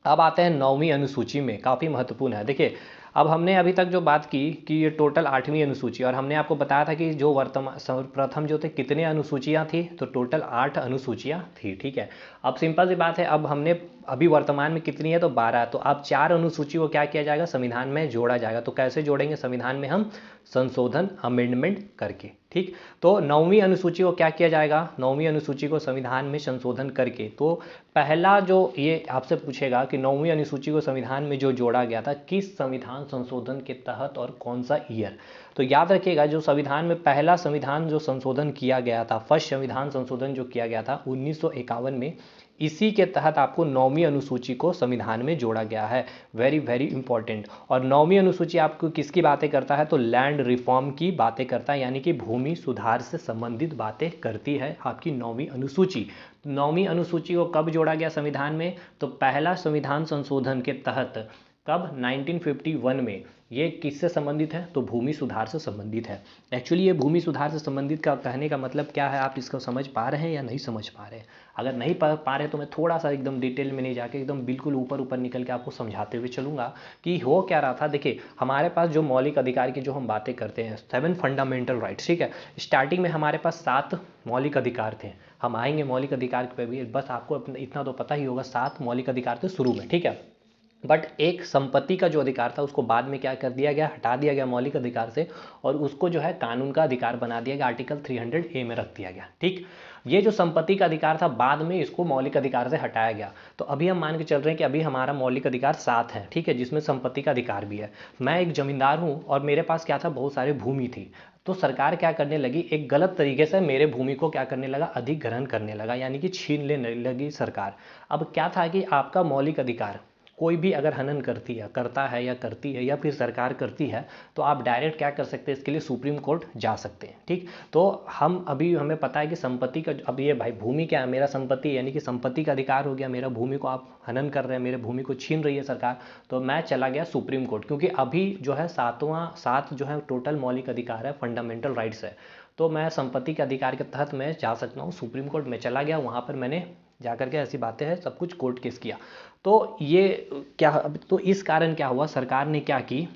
अब आते हैं 9वीं अनुसूची में, काफ़ी महत्वपूर्ण है। देखिए, अब हमने अभी तक जो बात की कि ये टोटल 8वीं अनुसूची, और हमने आपको बताया था कि जो वर्तमान सर्वप्रथम जो थे कितने अनुसूचियां थी, तो टोटल 8 अनुसूचियां थी, ठीक है। अब सिंपल सी बात है, अब हमने अभी वर्तमान में कितनी है, तो 12। तो अब 4 अनुसूची को क्या किया जाएगा, संविधान में जोड़ा जाएगा। तो कैसे जोड़ेंगे संविधान में, हम संशोधन, अमेंडमेंट करके, ठीक। तो 9वीं अनुसूची को क्या किया जाएगा, 9वीं अनुसूची को संविधान में संशोधन करके। तो पहला जो ये आपसे पूछेगा कि 9वीं अनुसूची को संविधान में जो जोड़ा गया था, किस संविधान संशोधन के तहत और कौन सा ईयर। तो याद रखिएगा, जो संविधान में पहला संविधान जो संशोधन किया गया था, फर्स्ट संविधान संशोधन जो किया गया था 1951 में, इसी के तहत आपको 9वीं अनुसूची को संविधान में जोड़ा गया है। Very very important. और 9वीं अनुसूची आपको किसकी बातें करता है, तो लैंड रिफॉर्म की बातें करता है, यानी कि भूमि सुधार से संबंधित बातें करती है आपकी 9वीं अनुसूची। 9वीं अनुसूची को कब जोड़ा गया संविधान में, तो पहला संविधान संशोधन के तहत। कब, 1951 में। ये किससे संबंधित है, तो भूमि सुधार से संबंधित है। एक्चुअली ये भूमि सुधार से संबंधित का कहने का मतलब क्या है, आप इसको समझ पा रहे हैं या नहीं समझ पा रहे हैं। अगर नहीं पा रहे तो मैं थोड़ा सा एकदम डिटेल में नहीं जाके, एकदम बिल्कुल ऊपर ऊपर निकल के आपको समझाते हुए चलूंगा कि हो क्या रहा था। देखिए, हमारे पास जो मौलिक अधिकार की जो हम बातें करते हैं, 7 फंडामेंटल राइट्स, ठीक है। स्टार्टिंग में हमारे पास 7 मौलिक अधिकार थे। हम आएंगे मौलिक अधिकार पे भी, बस आपको इतना तो पता ही होगा, 7 मौलिक अधिकार थे शुरू में, ठीक है। बट एक संपत्ति का जो अधिकार था उसको बाद में क्या कर दिया गया, हटा दिया गया मौलिक अधिकार से, और उसको जो है कानून का अधिकार बना दिया गया, आर्टिकल 300A में रख दिया गया, ठीक। ये जो संपत्ति का अधिकार था, बाद में इसको मौलिक अधिकार से हटाया गया। तो अभी हम मान के चल रहे हैं कि अभी हमारा मौलिक अधिकार 7 है, ठीक है, जिसमें संपत्ति का अधिकार भी है। मैं एक जमींदार हूँ और मेरे पास क्या था, बहुत सारी भूमि थी। तो सरकार क्या करने लगी, एक गलत तरीके से मेरे भूमि को क्या करने लगा, अधिग्रहण करने लगा, यानी कि छीन लेने लगी सरकार। अब क्या था कि आपका मौलिक अधिकार कोई भी अगर हनन करता है या करती है या फिर सरकार करती है तो आप डायरेक्ट क्या कर सकते हैं, इसके लिए सुप्रीम कोर्ट जा सकते हैं। ठीक, तो हम अभी हमें पता है कि संपत्ति का, अब ये भाई भूमि क्या है, मेरा संपत्ति यानी कि संपत्ति का अधिकार हो गया, मेरा भूमि को आप हनन कर रहे हैं, मेरे भूमि को छीन रही है सरकार, तो मैं चला गया सुप्रीम कोर्ट, क्योंकि अभी जो है सात जो है टोटल मौलिक अधिकार है, फंडामेंटल राइट्स है, तो मैं संपत्ति के अधिकार के तहत मैं जा सकता हूँ सुप्रीम कोर्ट में, चला गया वहाँ पर मैंने जाकर के ऐसी बातें हैं सब कुछ कोर्ट केस किया। तो ये क्या, तो इस कारण क्या हुआ, सरकार ने क्या की,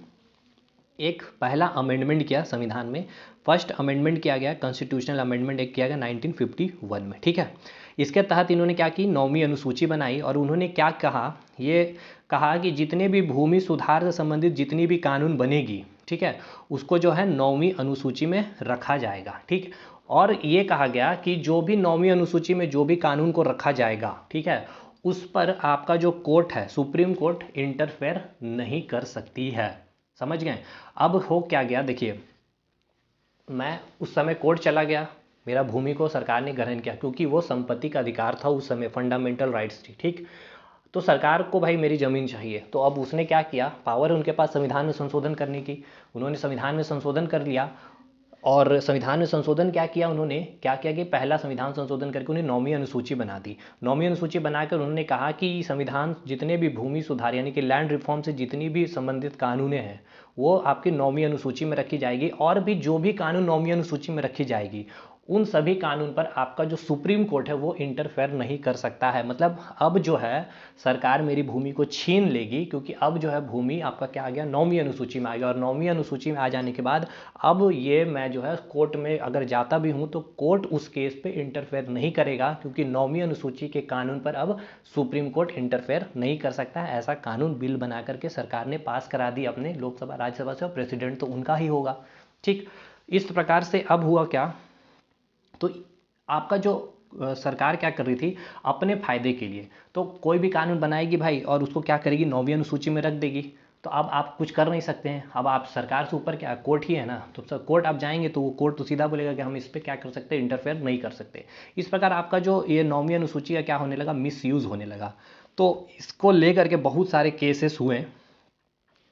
एक पहला अमेंडमेंट किया संविधान में, फर्स्ट अमेंडमेंट किया गया, कॉन्स्टिट्यूशनल अमेंडमेंट एक किया गया 1951 में। ठीक है, इसके तहत इन्होंने क्या की, 9वीं अनुसूची बनाई और उन्होंने क्या कहा, ये कहा कि जितने भी भूमि सुधार से संबंधित जितनी भी कानून बनेगी, ठीक है, उसको जो है 9वीं अनुसूची में रखा जाएगा। ठीक, और ये कहा गया कि जो भी 9वीं अनुसूची में जो भी कानून को रखा जाएगा, ठीक है, उस पर आपका जो कोर्ट है, सुप्रीम कोर्ट इंटरफेयर नहीं कर सकती है। समझ गए? अब हो क्या गया, देखिए मैं उस समय कोर्ट चला गया, मेरा भूमि को सरकार ने ग्रहण किया, क्योंकि वो संपत्ति का अधिकार था उस समय, फंडामेंटल राइट्स थी। ठीक, तो सरकार को भाई मेरी ज़मीन चाहिए, तो अब उसने क्या किया, पावर है उनके पास संविधान में संशोधन करने की, उन्होंने संविधान में संशोधन कर लिया। और संविधान में संशोधन क्या किया, उन्होंने क्या किया कि पहला संविधान संशोधन करके उन्हें 9वीं अनुसूची बना दी। 9वीं अनुसूची बनाकर उन्होंने कहा कि संविधान जितने भी भूमि सुधार यानी कि लैंड रिफॉर्म से जितनी भी संबंधित कानूनें हैं वो आपकी 9वीं अनुसूची में रखी जाएगी, और भी जो भी कानून 9वीं अनुसूची में रखी जाएगी उन सभी कानून पर आपका जो सुप्रीम कोर्ट है वो इंटरफेयर नहीं कर सकता है। मतलब अब जो है सरकार मेरी भूमि को छीन लेगी, क्योंकि अब जो है भूमि आपका क्या आ गया, 9वीं अनुसूची में आ गया, और 9वीं अनुसूची में आ जाने के बाद अब ये मैं जो है कोर्ट में अगर जाता भी हूँ तो कोर्ट उस केस पे इंटरफेयर नहीं करेगा, क्योंकि 9वीं अनुसूची के कानून पर अब सुप्रीम कोर्ट इंटरफेयर नहीं कर सकता है। ऐसा कानून बिल बना करके सरकार ने पास करा दी अपने लोकसभा राज्यसभा से, और प्रेसिडेंट तो उनका ही होगा। ठीक, इस प्रकार से अब हुआ क्या, तो आपका जो सरकार क्या कर रही थी अपने फायदे के लिए, तो कोई भी कानून बनाएगी भाई और उसको क्या करेगी, 9वीं अनुसूची में रख देगी, तो अब आप कुछ कर नहीं सकते हैं। अब आप सरकार से ऊपर क्या, कोर्ट ही है ना, तो कोर्ट आप जाएंगे तो वो कोर्ट तो सीधा बोलेगा कि हम इस पर क्या कर सकते हैं, इंटरफेयर नहीं कर सकते। इस प्रकार आपका जो ये 9वीं अनुसूची का क्या होने लगा, मिस यूज़ होने लगा। तो इसको लेकर के बहुत सारे केसेस हुए।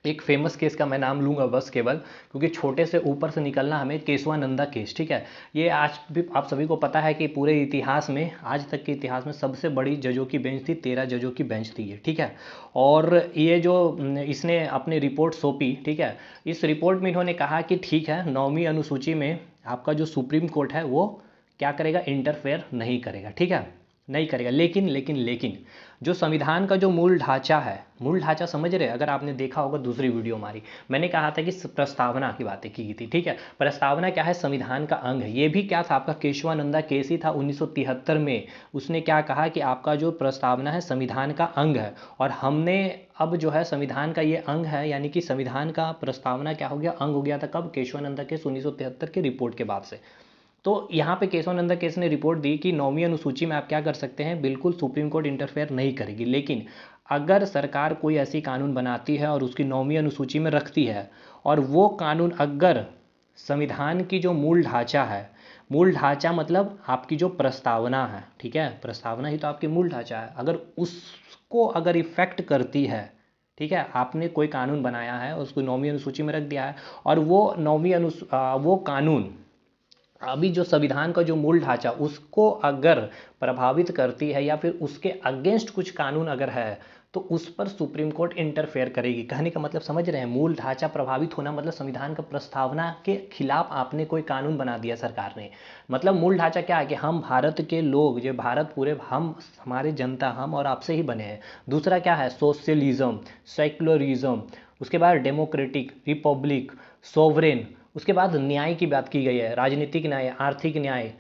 एक फेमस केस का मैं नाम लूंगा बस केवल, क्योंकि छोटे से ऊपर से निकलना हमें, केशवानंदा केस। ठीक है, ये आज भी आप सभी को पता है कि पूरे इतिहास में, आज तक के इतिहास में सबसे बड़ी जजों की बेंच थी, 13 जजों की बेंच थी ये। ठीक है, और ये जो इसने अपनी रिपोर्ट सौंपी, ठीक है, इस रिपोर्ट में इन्होंने कहा कि ठीक है 9वीं अनुसूची में आपका जो सुप्रीम कोर्ट है वो क्या करेगा, इंटरफेयर नहीं करेगा। ठीक है, नहीं करेगा, लेकिन लेकिन लेकिन जो संविधान का जो मूल ढांचा है, मूल ढांचा समझ रहे, अगर आपने देखा होगा दूसरी वीडियो हमारी, मैंने कहा था कि प्रस्तावना की बातें की थी। ठीक है, प्रस्तावना क्या है, संविधान का अंग है। ये भी क्या था, आपका केशवानंदा केस ही था 1973 में, उसने क्या कहा कि आपका जो प्रस्तावना है संविधान का अंग है, और हमने अब जो है संविधान का ये अंग है, यानी कि संविधान का प्रस्तावना क्या हो गया, अंग हो गया था कब, केशवानंदा केस 1973 के रिपोर्ट के बाद से। तो यहाँ पे केशवानंदा केस ने रिपोर्ट दी कि 9वीं अनुसूची में आप क्या कर सकते हैं, बिल्कुल सुप्रीम कोर्ट इंटरफेयर नहीं करेगी, लेकिन अगर सरकार कोई ऐसी कानून बनाती है और उसकी 9वीं अनुसूची में रखती है, और वो कानून अगर संविधान की जो मूल ढांचा है, मूल ढांचा मतलब आपकी जो प्रस्तावना है, ठीक है, प्रस्तावना ही तो आपकी मूल ढांचा है, अगर उसको अगर इफेक्ट करती है, ठीक है, आपने कोई कानून बनाया है और उसको 9वीं अनुसूची में रख दिया है, और वो वो कानून अभी जो संविधान का जो मूल ढांचा उसको अगर प्रभावित करती है, या फिर उसके अगेंस्ट कुछ कानून अगर है, तो उस पर सुप्रीम कोर्ट इंटरफेयर करेगी। कहने का मतलब समझ रहे हैं, मूल ढांचा प्रभावित होना मतलब संविधान का प्रस्तावना के खिलाफ आपने कोई कानून बना दिया सरकार ने। मतलब मूल ढांचा क्या है कि हम भारत के लोग, जो भारत पूरे हम, हमारे जनता हम और आपसे ही बने हैं। दूसरा क्या है, सोशलिज्म, सेक्युलरिज्म, उसके बाद डेमोक्रेटिक, रिपब्लिक, सोवरेन, उसके बाद न्याय की बात की गई है, राजनीतिक न्याय, आर्थिक न्याय,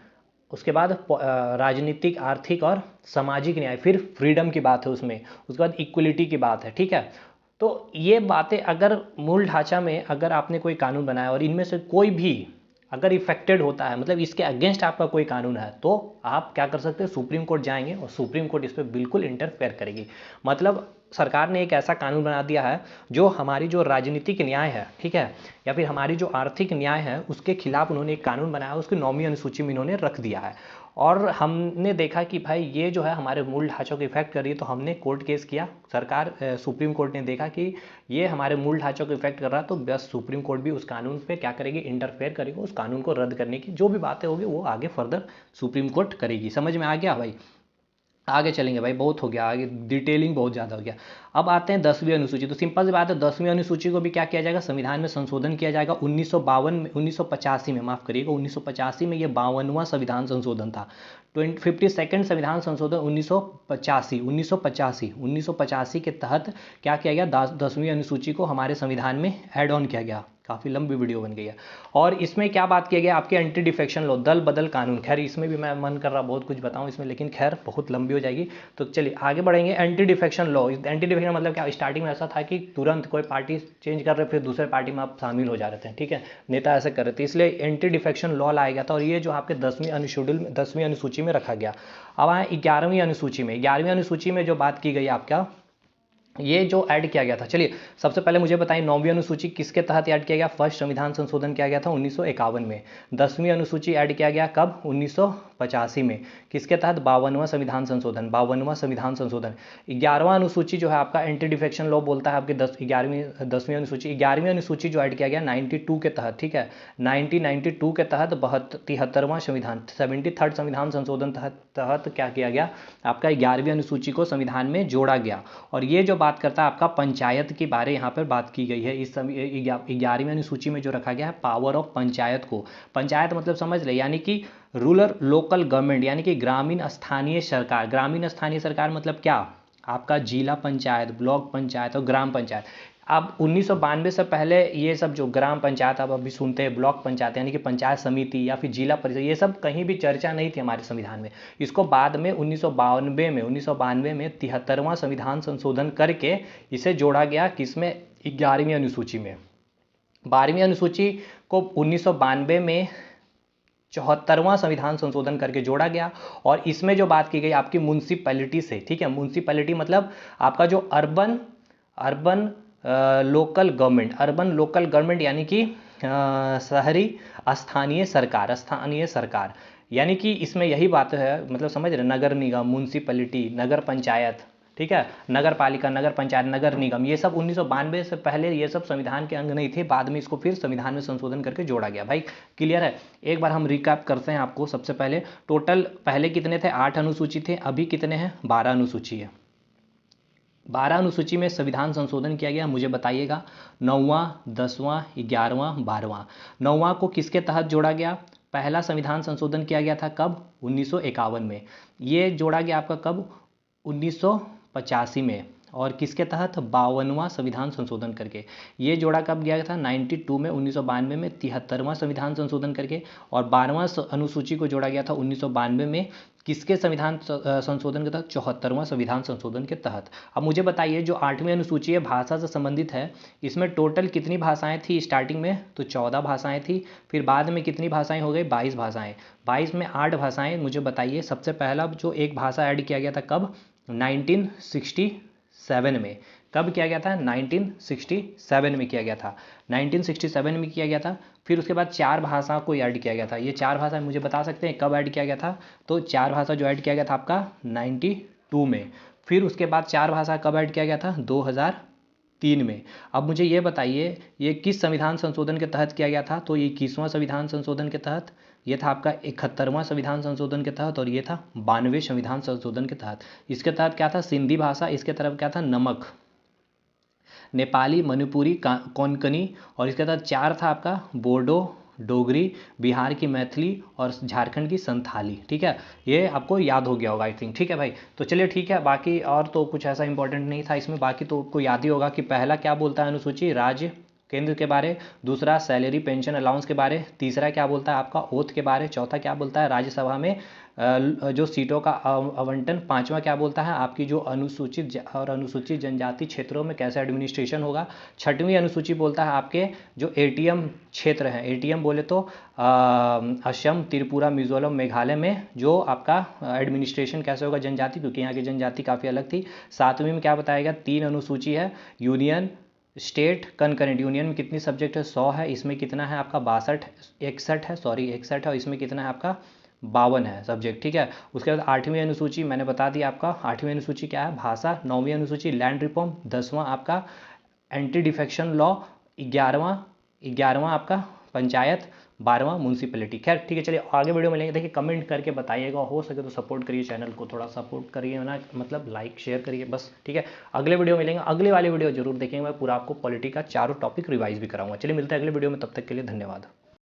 उसके बाद राजनीतिक, आर्थिक और सामाजिक न्याय, फिर फ्रीडम की बात है उसमें, उसके बाद इक्वलिटी की बात है। ठीक है, तो ये बातें अगर मूल ढांचा में अगर आपने कोई कानून बनाया और इनमें से कोई भी अगर इफेक्टेड होता है, मतलब इसके अगेंस्ट आपका कोई कानून है, तो आप क्या कर सकते हैं, सुप्रीम कोर्ट जाएंगे और सुप्रीम कोर्ट इस पर बिल्कुल इंटरफेयर करेगी। मतलब सरकार ने एक ऐसा कानून बना दिया है जो हमारी जो राजनीतिक न्याय है, ठीक है, या फिर हमारी जो आर्थिक न्याय है, उसके खिलाफ उन्होंने एक कानून बनाया, उसकी 9वीं अनुसूची में इन्होंने रख दिया है। और हमने देखा कि भाई ये जो है हमारे मूल ढांचों को इफेक्ट कर रही है, तो हमने कोर्ट केस किया। सरकार सुप्रीम कोर्ट ने देखा कि ये हमारे मूल ढांचों को इफेक्ट कर रहा है, तो बस सुप्रीम कोर्ट भी उस कानून पे क्या करेगी, इंटरफेयर करेगी, उस कानून को रद्द करने की जो भी बातें होगी वो आगे फर्दर सुप्रीम कोर्ट करेगी। समझ में आ गया भाई? आगे चलेंगे भाई, बहुत हो गया, आगे डिटेलिंग बहुत ज़्यादा हो गया। अब आते हैं 10वीं अनुसूची। तो सिंपल सी बात है, 10वीं अनुसूची को भी क्या किया जाएगा, संविधान में संशोधन किया जाएगा 1952 में, 1985 में, माफ़ करिएगा 1985 में। ये 52वां संविधान संशोधन था। 52nd संविधान संशोधन 1985 के तहत क्या किया गया, 10वीं अनुसूची को हमारे संविधान में ऐड ऑन किया गया। काफ़ी लंबी वीडियो बन गई है। और इसमें क्या बात किया गया, आपके एंटी डिफेक्शन लॉ, दल बदल कानून। खैर इसमें भी मैं मन कर रहा बहुत कुछ बताऊं इसमें, लेकिन खैर बहुत लंबी हो जाएगी, तो चलिए आगे बढ़ेंगे। Anti defection law, anti defection मतलब क्या, स्टार्टिंग में ऐसा था कि तुरंत कोई पार्टी चेंज कर रहे फिर दूसरे पार्टी में आप शामिल हो जा रहे थे, ठीक है, नेता ऐसे कर रहे थे, इसलिए एंटी डिफेक्शन लॉ लाया गया था। और ये जो आपके 10वीं अनुसूची में रखा गया। अब आए 11वीं अनुसूची में। 11वीं अनुसूची में जो बात की गई आपका, ये जो ऐड किया गया था, चलिए सबसे पहले मुझे बताइए 9वीं अनुसूची किसके तहत ऐड किया गया। फर्स्ट संविधान संशोधन किया गया था 1951 में। 10वीं अनुसूची ऐड किया गया कब, 1985 में। किसके तहत, 52वां संविधान संशोधन, 52वां संविधान संशोधन। 11वां अनुसूची जो है आपका एंटी डिफेक्शन लॉ बोलता है आपके 10वीं अनुसूची। 11वीं अनुसूची जो ऐड किया गया 92 के तहत, ठीक है, 1992 के तहत 73वां संविधान, 73rd संविधान संशोधन तहत क्या किया गया, आपका 11वीं अनुसूची को संविधान में जोड़ा गया। और ये जो बात करता है आपका पंचायत के बारे यहाँ पर बात की गई है इस 11वीं अनुसूची में जो रखा गया है, पावर ऑफ पंचायत को। पंचायत मतलब समझ ले, यानी कि रूरल लोकल गवर्नमेंट, यानी कि ग्रामीण स्थानीय सरकार। ग्रामीण स्थानीय सरकार मतलब क्या, आपका जिला पंचायत, ब्लॉक पंचायत और ग्राम पंचायत। अब 1992 से पहले ये सब जो ग्राम पंचायत आप अभी सुनते हैं, ब्लॉक पंचायत यानी कि पंचायत समिति या फिर जिला परिषद, ये सब कहीं भी चर्चा नहीं थी हमारे संविधान में। इसको बाद में 1992 में 73वां संविधान संशोधन करके इसे जोड़ा गया, किसमें, 11वीं अनुसूची में। 12वीं अनुसूची को 1992 में 74वां संविधान संशोधन करके जोड़ा गया। और इसमें जो बात की गई आपकी म्यूनसिपैलिटी से, ठीक है, म्यूनसिपैलिटी मतलब आपका जो अर्बन लोकल गवर्नमेंट यानी कि शहरी स्थानीय सरकार, यानी कि इसमें यही बात है, मतलब समझ रहे, नगर निगम, म्यूनसिपैलिटी, नगर पंचायत, ठीक है, नगर पालिका, नगर पंचायत, नगर निगम, ये सब 1992 से पहले ये सब संविधान के अंग नहीं थे। बाद में इसको फिर संविधान में संशोधन करके जोड़ा गया। भाई क्लियर है? एक बार हम रिकैप करते हैं आपको। सबसे पहले टोटल पहले कितने थे, 8 अनुसूची थे, अभी कितने हैं, 12 अनुसूची है। 12 अनुसूची में संविधान संशोधन किया गया, मुझे बताइएगा 9वां, 10वां, 11वां, 12वां। 9वां को किसके तहत जोड़ा गया, पहला संविधान संशोधन किया गया था कब, 1951 में। ये जोड़ा गया आपका कब, 1985 में। और किसके तहत, 52वां संविधान संशोधन करके। ये जोड़ा कब गया था, 92 में, 1992 में 73वां संविधान संशोधन करके। और 12वां अनुसूची को जोड़ा गया था 1992 में, किसके संविधान संशोधन के तहत, 74वां संविधान संशोधन के तहत। अब मुझे बताइए जो 8वीं अनुसूची है भाषा से संबंधित है, इसमें टोटल कितनी भाषाएं थी स्टार्टिंग में, तो 14 भाषाएं थी। फिर बाद में कितनी भाषाएं हो गई, 22 भाषाएं। 22 में 8 भाषाएं। मुझे बताइए सबसे पहला जो एक भाषा ऐड किया गया था कब, 1967 में। कब किया गया था, 1967 में किया गया था, 1967 में किया गया था। फिर उसके बाद 4 भाषा को ऐड किया गया था। ये 4 भाषा मुझे बता सकते हैं कब ऐड किया गया था, तो 4 भाषा जो ऐड किया गया था आपका 92 में। फिर उसके बाद 4 भाषा कब ऐड किया गया था, 2003 में। अब मुझे ये बताइए ये किस संविधान संशोधन के तहत किया गया था, तो ये 21वां संविधान संशोधन के तहत, ये था आपका 71वां संविधान संशोधन के तहत, और ये था 92वें संविधान संशोधन के तहत। इसके तहत क्या था, सिंधी भाषा, इसके तरफ क्या था, नमक, नेपाली, मणिपुरी, कोंकणी, और इसके तहत 4 था आपका बोडो, डोगरी, बिहार की मैथिली और झारखंड की संथाली। ठीक है, ये आपको याद हो गया होगा आई थिंक। ठीक है भाई, तो चलिए ठीक है, बाकी और तो कुछ ऐसा इंपॉर्टेंट नहीं था इसमें। बाकी तो आपको याद ही होगा कि पहला क्या बोलता है अनुसूची, राज्य केंद्र के बारे, दूसरा सैलरी पेंशन अलाउंस के बारे, तीसरा क्या बोलता है आपका ओथ के बारे, चौथा क्या बोलता है राज्यसभा में जो सीटों का आवंटन, पांचवा क्या बोलता है आपकी जो अनुसूचित और अनुसूचित जनजाति क्षेत्रों में कैसे एडमिनिस्ट्रेशन होगा, छठवीं अनुसूची बोलता है आपके जो एटीएम क्षेत्र है, एटीएम बोले तो असम, त्रिपुरा, मिजोरम, मेघालय में जो आपका एडमिनिस्ट्रेशन कैसे होगा जनजाति, क्योंकि यहाँ की जनजाति काफ़ी अलग थी। सातवीं में क्या बताएगा, 3 अनुसूची है, यूनियन स्टेट कनकरेंट, यूनियन में कितनी सब्जेक्ट है, 100 है, इसमें कितना है आपका 62 61 है, सॉरी 61 है, और इसमें कितना है आपका 52 है सब्जेक्ट, ठीक है। उसके बाद 8वीं अनुसूची मैंने बता दिया आपका, 8वीं अनुसूची क्या है, भाषा। 9वीं अनुसूची लैंड रिफॉर्म। 10वां आपका एंटी डिफेक्शन लॉ। 11वां आपका पंचायत। 12वां म्यूनसिपैलिटी। खैर ठीक है, चलिए आगे वीडियो मिलेंगे। देखिए कमेंट करके बताइएगा, हो सके तो सपोर्ट करिए, चैनल को थोड़ा सपोर्ट करिए ना, मतलब लाइक शेयर करिए बस, ठीक है। अगले वीडियो मिलेंगे, अगले वाले वीडियो जरूर देखेंगे, मैं पूरा आपको पॉलिटी का चारों टॉपिक रिवाइज भी कराऊंगा। चलिए मिलते हैं अगले वीडियो में, तब तक के लिए धन्यवाद।